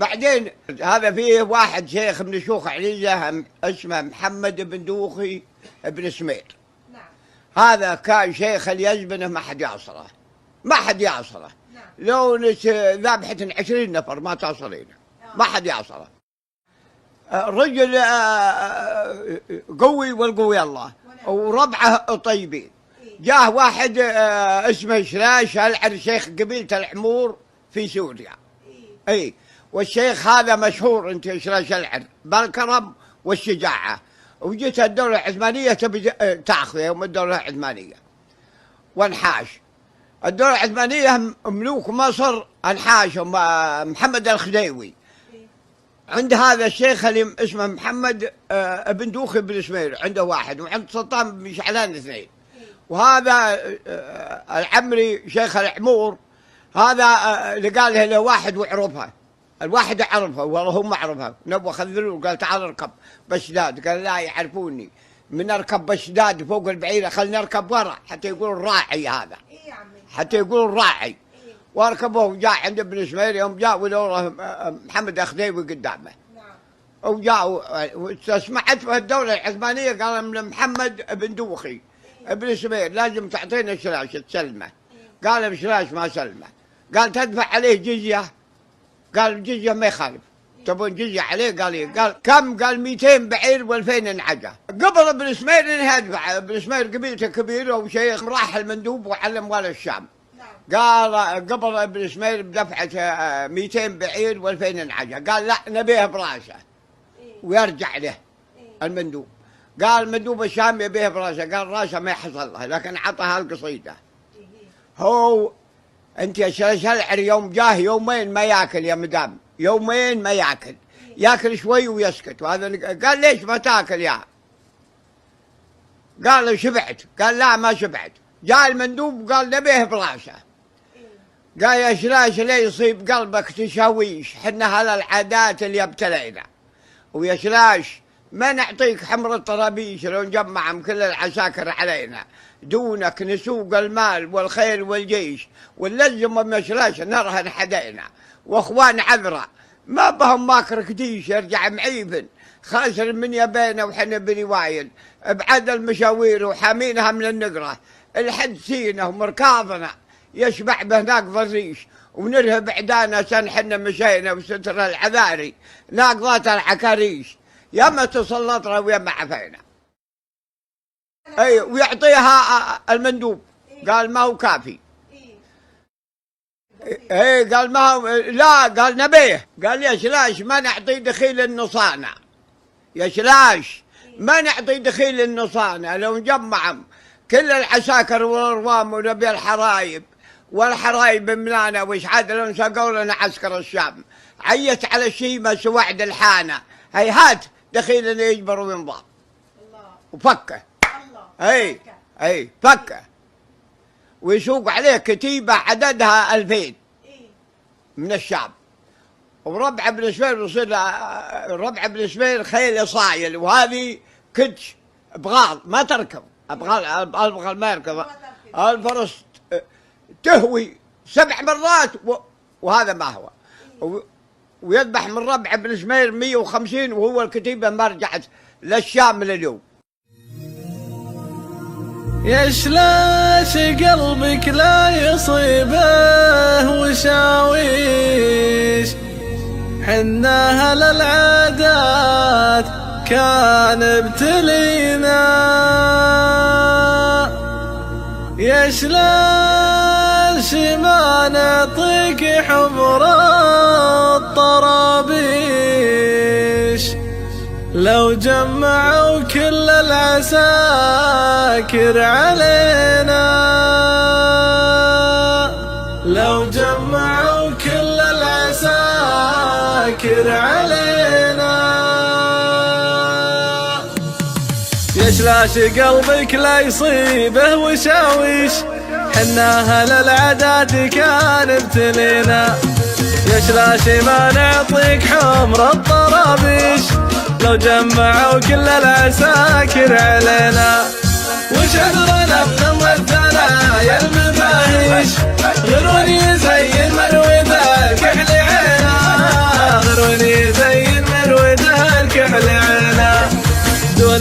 بعدين هذا فيه واحد شيخ من شيوخ علية اسمه محمد بن دوخي بن سمير. نعم. هذا كان شيخ اليزبنة، ما حد يعصره، ما حد يعصره. نعم. لو ذابحة 20 نفر ما تعصرين، ما حد يعصره. رجل قوي والقوي الله، وربعه طيبين. جاه واحد اسمه شراش العر، شيخ قبيلة الحمور في سوريا. اي، والشيخ هذا مشهور انت شراش العر بالكرم والشجاعة. وجت الدولة العثمانية تبي تاخذه يوم الدولة العثمانية وانحاش. الدولة العثمانية ملوك مصر انحاشوا محمد الخديوي عند هذا الشيخ اللي اسمه محمد بن دوخي بن سمير، عنده واحد، وعند سلطان بن شعلان اثنين. وهذا العمري شيخ الحمور هذا اللي قال له واحد وعرفها، الواحد يعرفها والله هو ما عرفها، نبغى خذلوه قال تعال اركب بشداد، قال لا يعرفوني من اركب بشداد فوق البعيره، خلينا نركب ورا حتى يقولوا الراعي هذا، حتى يقولوا الراعي. واركبوه وجاء عند ابن سمير، يوم جاء ولوه محمد الخديوي قدامه. نعم. وجاء سمعت في الدولة العثمانية قال من محمد بن دوخي ابن سمير لازم تعطينا شراش تسلمه. قال بشراش ما سلمه، قال تدفع عليه جزية، قال الجزية ما يخالف، تبون جزية عليه؟ قال إيه؟ قال كم؟ قال 200 بعير و2000 نعجة. قبل ابن سمير انه يدفع، ابن سمير قبيلته كبيرة وشيخ راح المندوب وعلم ولا الشام. قال قبل ابن سمير بدفعة 200 بعير و2000 نعجة، قال لا نبيه براسه ويرجع له المندوب. قال المندوب الشام يبيه براسه، قال راسه ما يحصل له، لكن عطاها القصيدة. هو انت يا شرش العر يوم جاه يومين ما ياكل يا مدام، يومين ما ياكل، ياكل شوي ويسكت. وهذا قال ليش ما تاكل يا؟ قال له شبعت، قال لا ما شبعت. جاء المندوب قال نبيه براسه، قال يا شراش ليه يصيب قلبك تشاويش، حنا هذا العادات اللي ابتلينا، ويا شراش ما نعطيك حمر الطرابيش لو نجمعهم كل العساكر علينا، دونك نسوق المال والخيل والجيش، ونلزم من شراش نرهن حدينا، واخوان عذرة ما بهم ماكر كديش يرجع معيفن، خاسر من يبينا وحنا بني وايل، ابعد المشاوير وحامينها من النقرة، الحد سينا ومركاضنا يشبع بهناك ضريش، ونرهب عدانا سن حنا مشينا وستر العذاري ناقضات العكاريش، يا ما تسلطنا ويا ما عفينا. اي، ويعطيها المندوب قال ما هو كافي. اي قال ما هو، لا قال نبيه، قال يا شلاش ما نعطي دخيل النصانة، يا شلاش ما نعطي دخيل النصانة، لو نجمعهم كل العساكر والروام ونبي الحرايب، والحرايب ملانا وش عاد لو ساقوا لنا عسكر الشام، عيت على الشيمة سوعد الحانة، هيهات دخيلنا يجبر وينضام. وفكه. اي اي فكه، ويسوق عليه كتيبة عددها 2000 من الشام. وربع بن سمير يصير ربع بن سمير خيل صايل، وهذه كتش بغاض ما تركب، البغال ما يركب، الفرس تهوي 7 مرات وهذا ما هو. ويذبح من ربع بن سمير 150، وهو الكتيبة ما رجعت للشام لليوم. يا شلاش قلبك لا يصيبه وشاويش، حنا اهل العادات كان ابتلينا، يا شلاش ما نعطيك حمر الطرابيش، لو جمعوا كل العساكر علينا، لو جمعوا كل العساكر علينا، يا شلاش قلبك لا يصيبه وشاويش، حنا اهل العادات كان ابتلينا، يا شلاش ما نعطيك حمر الطرابيش، لو جمعوا كل العساكر علينا. وش عذرنا بضم الثنايا المفاهيش، غيروني زي المروي ذاك حلي عينا،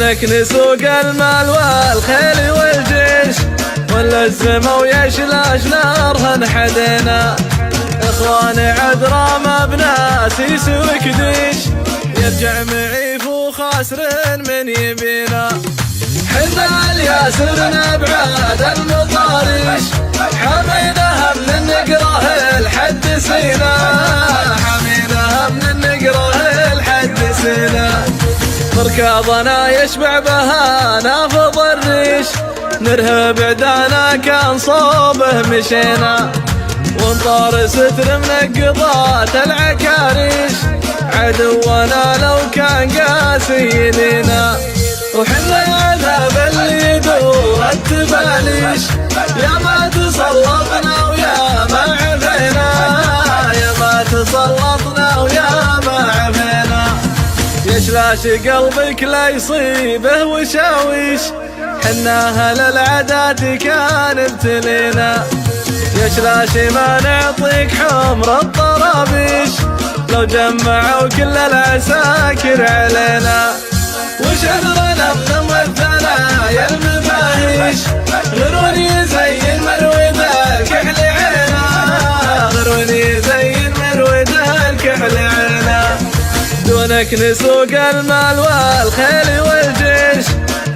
دونك نسوق المال والخيل والجيش، ولا الزمة ويشلاش نارها انحدينا. اخواني عذرا ما بناسيس وكديش، يرجع معيف وخاسر من يبينا. حنا الياسرنا بعاد المطاريش، حميناها من النقره الحد سينا، حميناها من النقره الحد سينا. مركضنا يشبع بها نافض الريش، نرهب عدانا كان صوبه مشينا. وانطار ستر منقضات العكاريش، عدونا لو كان قاسي يدينا. وحنا العذاب اللي يدور التباليش، يا ما تسلطنا ويا ما عفينا، يا ما تسلطنا ويا ما عفينا. يشلاش قلبك لا يصيبه وشاويش، حنا اهل العادات كان ابتلينا. يشلاش ما نعطيك حمر الطرابيش، لو جمعوا كل العساكر علينا. وشهرنا بضم الثنايا المفاهيش، غروني زي المروي ذا الكحل عينا، غروني زي المروي ذا الكحل عينا. دونك نسوق المال والخيل والجيش،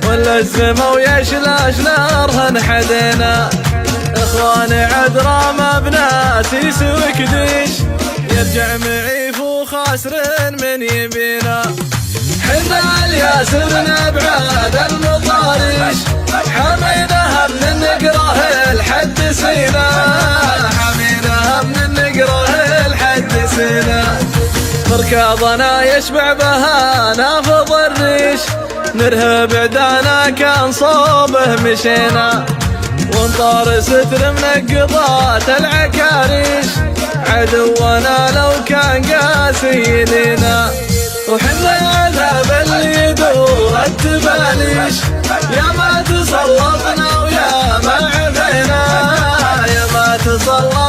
ولا الزمة ويشلاش نارها انحدينا. اخواني عذرا ما بناسيس وكديش، يرجع معيف وخاسر من يبينا. حنا الياسرنا بعاد المطاريش، حميناها من النقره الحد سينا، حميناها من النقره الحد سينا. مركضنا يشبع بها نافض الريش، نرهب عدانا كان صوبه مشينا. وانطار ستر منقضات العكاريش، عدونا لو كان قاسي يدينا. وحنا العذاب اللي يدور التباليش، يا ما تسلطنا ويا ما عفينا، يا ما تسلطنا